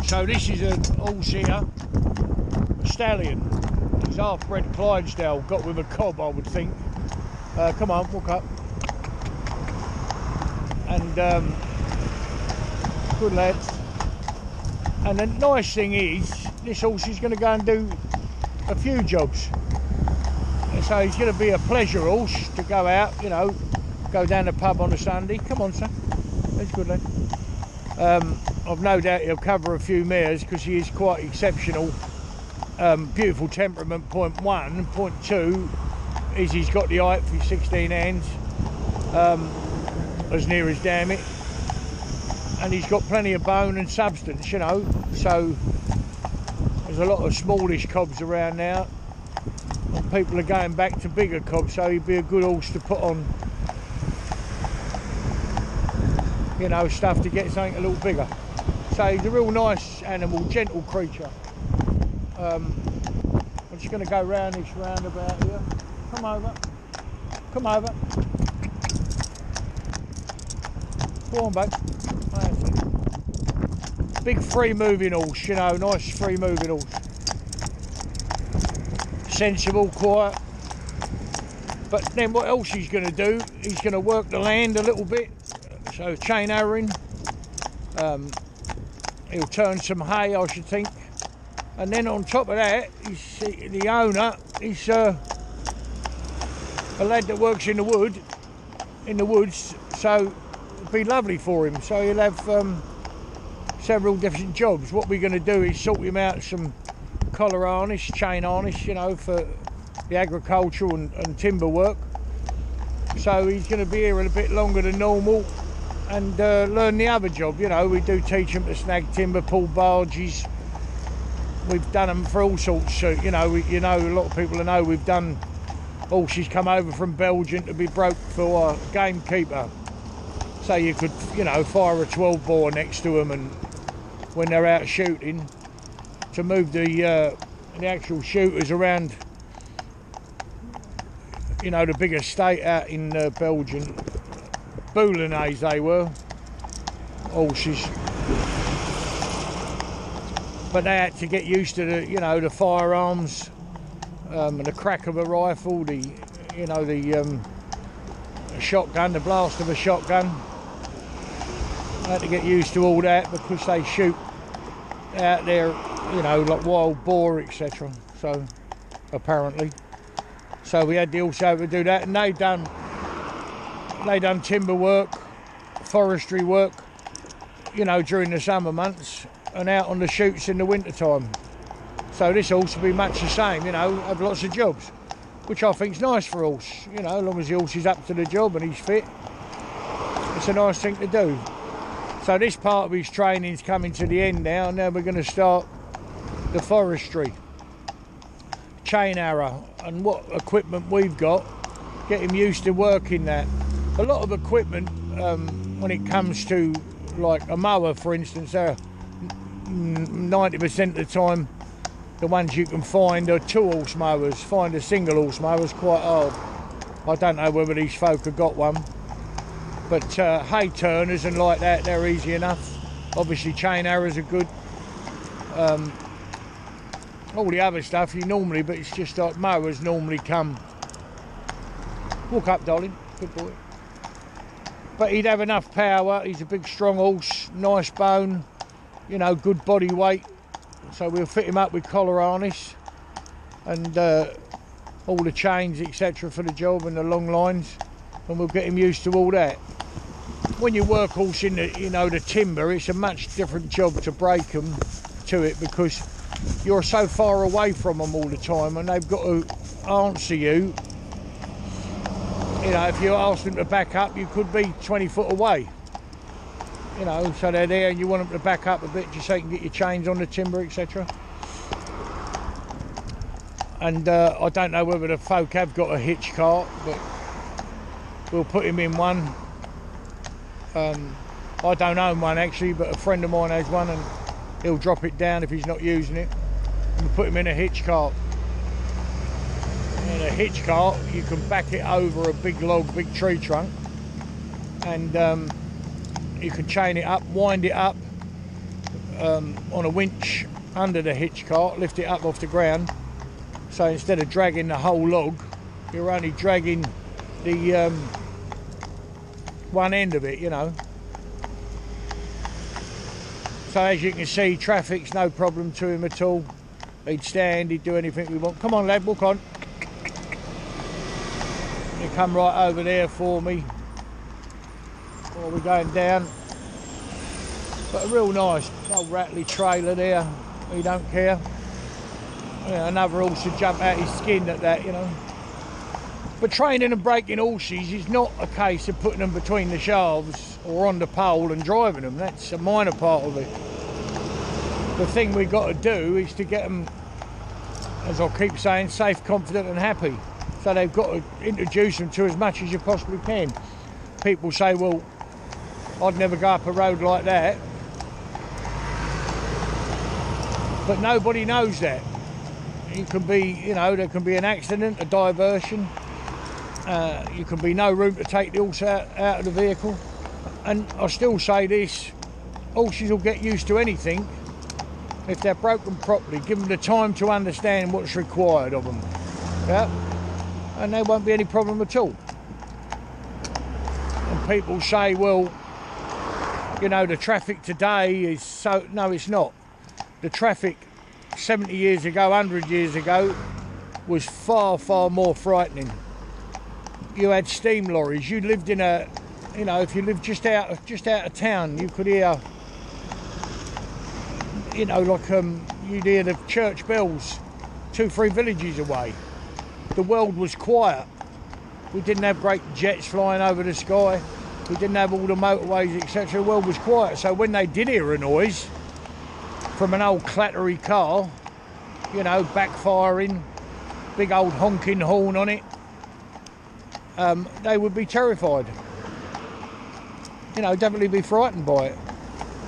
So this is a horse here, a stallion. He's half-bred Clydesdale, got with a cob, I would think. Come on, walk up. And good lad. And the nice thing is, this horse is going to go and do a few jobs. So he's going to be a pleasure horse to go out, you know, go down the pub on a Sunday. Come on, son. That's good, lad. I've no doubt he'll cover a few mares because he is quite exceptional. Beautiful temperament, point one. Point two is he's got the height for his 16 hands, as near as damn it. And he's got plenty of bone and substance, you know. So there's a lot of smallish cobs around now. And people are going back to bigger cobs, so he'd be a good horse to put on, you know, stuff to get something a little bigger. So he's a real nice animal, gentle creature. I'm just going to go round this roundabout here. Come over. Come over. Go on, babe. That's it. Big free moving horse, you know, nice free moving horse. Sensible, quiet. But then what else he's going to do, he's going to work the land a little bit. So chain harrowing. He'll turn some hay, I should think. And then on top of that, he's, the owner is a lad that works in the woods, so it'll be lovely for him. So he'll have several different jobs. What we're going to do is sort him out some collar harness, chain harness, you know, for the agricultural and timber work. So he's going to be here a bit longer than normal and learn the other job. You know, we do teach him to snag timber, pull barges. We've done them for all sorts. So, you know, a lot of people know we've done horses come over from Belgium to be broke for a gamekeeper. So you could, you know, fire a 12 bore next to them, and when they're out shooting, to move the actual shooters around, you know, the big estate out in Belgium. Boulonnais they were, horses. But they had to get used to the, you know, the firearms, and the crack of a rifle, the, you know, the shotgun, the blast of a shotgun. They had to get used to all that because they shoot out there, you know, like wild boar, etc. So apparently, so we had the horse over to do that, and they done timber work, forestry work, you know, during the summer months, and out on the shoots in the winter time. So this horse will be much the same, you know, have lots of jobs, which I think's nice for a horse, you know, as long as the horse is up to the job and he's fit. It's a nice thing to do. So this part of his training's coming to the end now. Now we're going to start the forestry, chain harrow, and what equipment we've got, get him used to working that. A lot of equipment, when it comes to like a mower, for instance, 90% of the time, the ones you can find are 2-horse mowers. Find a single-horse mower is quite hard. I don't know whether these folk have got one, but hay turners and like that, they're easy enough. Obviously chain harrows are good. All the other stuff you normally, but it's just like mowers normally come. Walk up, darling, good boy. But he'd have enough power. He's a big strong horse, nice bone, you know, good body weight. So we'll fit him up with collar harness and all the chains, etc. for the job, and the long lines, and we'll get him used to all that. When you work horse in the, you know, the timber, it's a much different job to break them to it, because you're so far away from them all the time, and they've got to answer you. You know, if you ask them to back up, you could be 20 foot away. You know, so they're there and you want them to back up a bit just so you can get your chains on the timber, etc. And I don't know whether the folk have got a hitch cart, but we'll put him in one. I don't own one actually, but a friend of mine has one, and he'll drop it down if he's not using it. And we'll put him in a hitch cart. In a hitch cart, you can back it over a big log, big tree trunk, and you can chain it up, wind it up, on a winch under the hitch cart, lift it up off the ground. So instead of dragging the whole log, you're only dragging the one end of it, you know. So as you can see, traffic's no problem to him at all. He'd stand, he'd do anything we want. Come on, lad, walk on. He come right over there for me while we're going down. But a real nice old rattly trailer there. He don't care. Yeah, another horse would jump out his skin at that, you know. But training and breaking horses is not a case of putting them between the shafts or on the pole and driving them. That's a minor part of it. The thing we've got to do is to get them, as I keep saying, safe, confident and happy. So they've got to introduce them to as much as you possibly can. People say, well, I'd never go up a road like that. But nobody knows that. You can be, you know, there can be an accident, a diversion. You can be no room to take the horse out of the vehicle. And I still say this, horses will get used to anything if they're broken properly. Give them the time to understand what's required of them. Yeah? And there won't be any problem at all. And people say, well, you know, the traffic today is so... No, it's not. The traffic 70 years ago, 100 years ago, was far, far more frightening. You had steam lorries. You lived in a, you know, if you lived just out of town, you could hear, you know, like you'd hear the church bells 2-3 villages away. The world was quiet. We didn't have great jets flying over the sky. We didn't have all the motorways, etc. The world was quiet. So when they did hear a noise from an old clattery car, you know, backfiring, big old honking horn on it, they would be terrified. You know, definitely be frightened by it.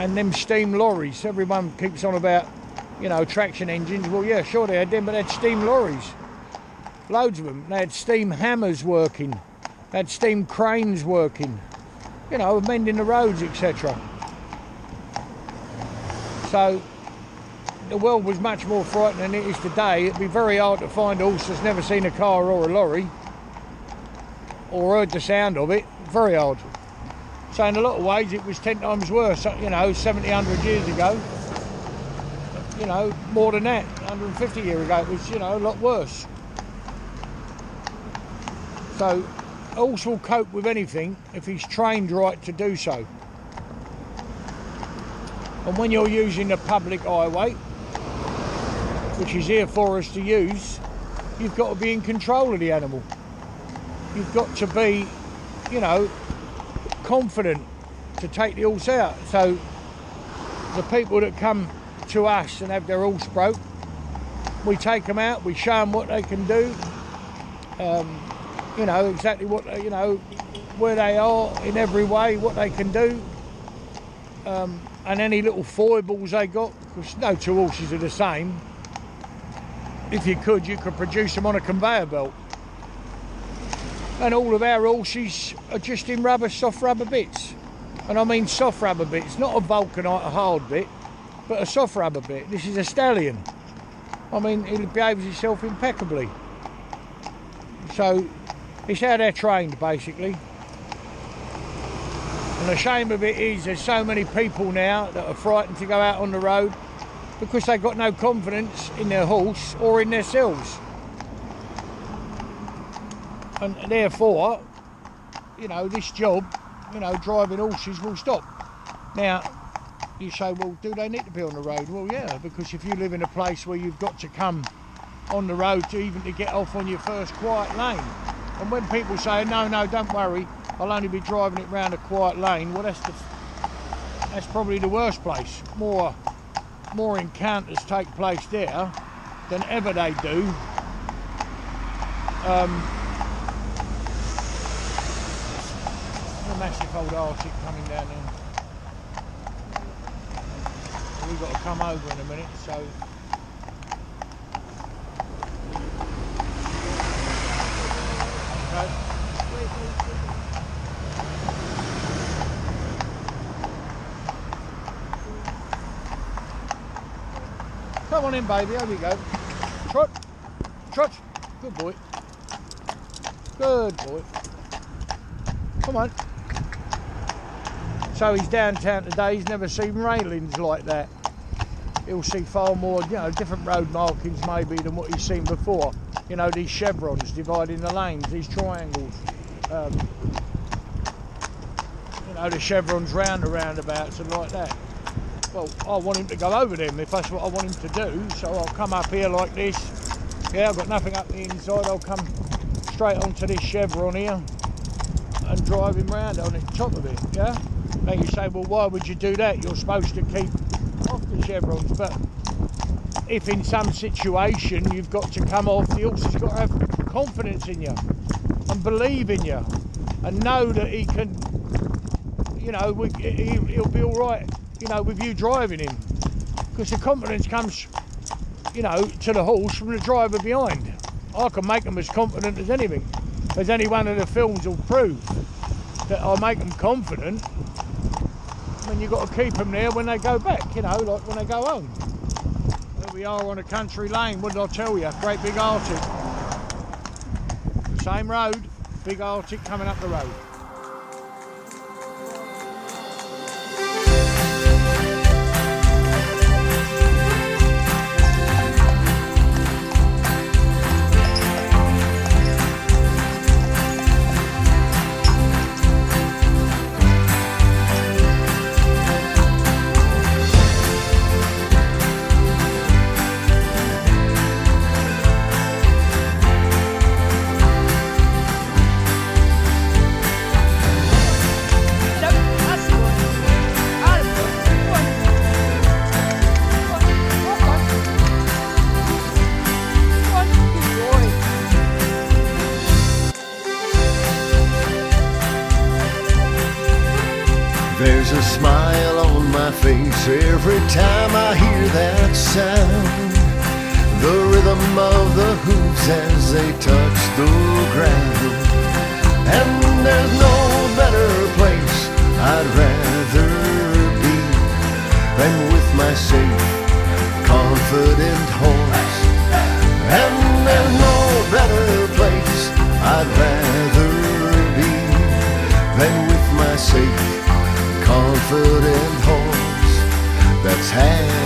And them steam lorries, everyone keeps on about, you know, traction engines. Well, yeah, sure they had them, but they had steam lorries. Loads of them. They had steam hammers working. They had steam cranes working. You know, mending the roads, etc. So the world was much more frightening than it is today. It'd be very hard to find a horse that's never seen a car or a lorry or heard the sound of it. Very hard. So in a lot of ways it was 10 times worse, you know, 70, 100 years ago. You know, more than that, 150 years ago, it was, you know, a lot worse. So a horse will cope with anything if he's trained right to do so. And when you're using the public highway, which is here for us to use, you've got to be in control of the animal. You've got to be, you know, confident to take the horse out. So the people that come to us and have their horse broke, we take them out, we show them what they can do, you know, exactly what, you know, where they are in every way, what they can do, and any little foibles they got, because no two horses are the same. If you could produce them on a conveyor belt. And all of our horses are just in rubber, soft rubber bits. And I mean soft rubber bits, not a vulcanite, a hard bit, but a soft rubber bit. This is a stallion. I mean, he behaves himself impeccably. So it's how they're trained, basically. And the shame of it is there's so many people now that are frightened to go out on the road because they've got no confidence in their horse or in themselves. And therefore, you know, this job, you know, driving horses will stop. Now, you say, well, do they need to be on the road? Well, yeah, because if you live in a place where you've got to come on the road to even to get off on your first quiet lane. And when people say, no, don't worry, I'll only be driving it round a quiet lane, well, that's probably the worst place. More encounters take place there than ever they do. A massive old Arctic coming down there. We've got to come over in a minute, so. Okay. Come on in, baby. Over you go. Trot. Trot. Good boy. Good boy. Come on. So he's downtown today. He's never seen railings like that. He'll see far more, you know, different road markings maybe than what he's seen before. You know, these chevrons dividing the lanes, these triangles. You know, the chevrons round the roundabouts and like that. Well, I want him to go over them if that's what I want him to do. So I'll come up here like this. Yeah, I've got nothing up the inside. I'll come straight onto this chevron here and drive him round on the top of it, yeah? Now you say, well, why would you do that? You're supposed to keep off the chevrons, but if in some situation you've got to come off, the horse has got to have confidence in you and believe in you and know that he can, you know, he'll be all right, you know, with you driving him, because the confidence comes, you know, to the horse from the driver behind. I can make them as confident as anything, as any one of the films will prove, that I make them confident. I mean, you've got to keep them there when they go back, you know, like when they go home. There we are on a country lane, what did I tell you? Great big Arctic. Same road, big Arctic coming up the road. There's a smile on my face every time I hear that sound. The rhythm of the hooves as they touch the ground. And there's no better place I'd rather be than with my safe, confident horse. And there's no better place I'd rather be than with my safe, confident horse that's had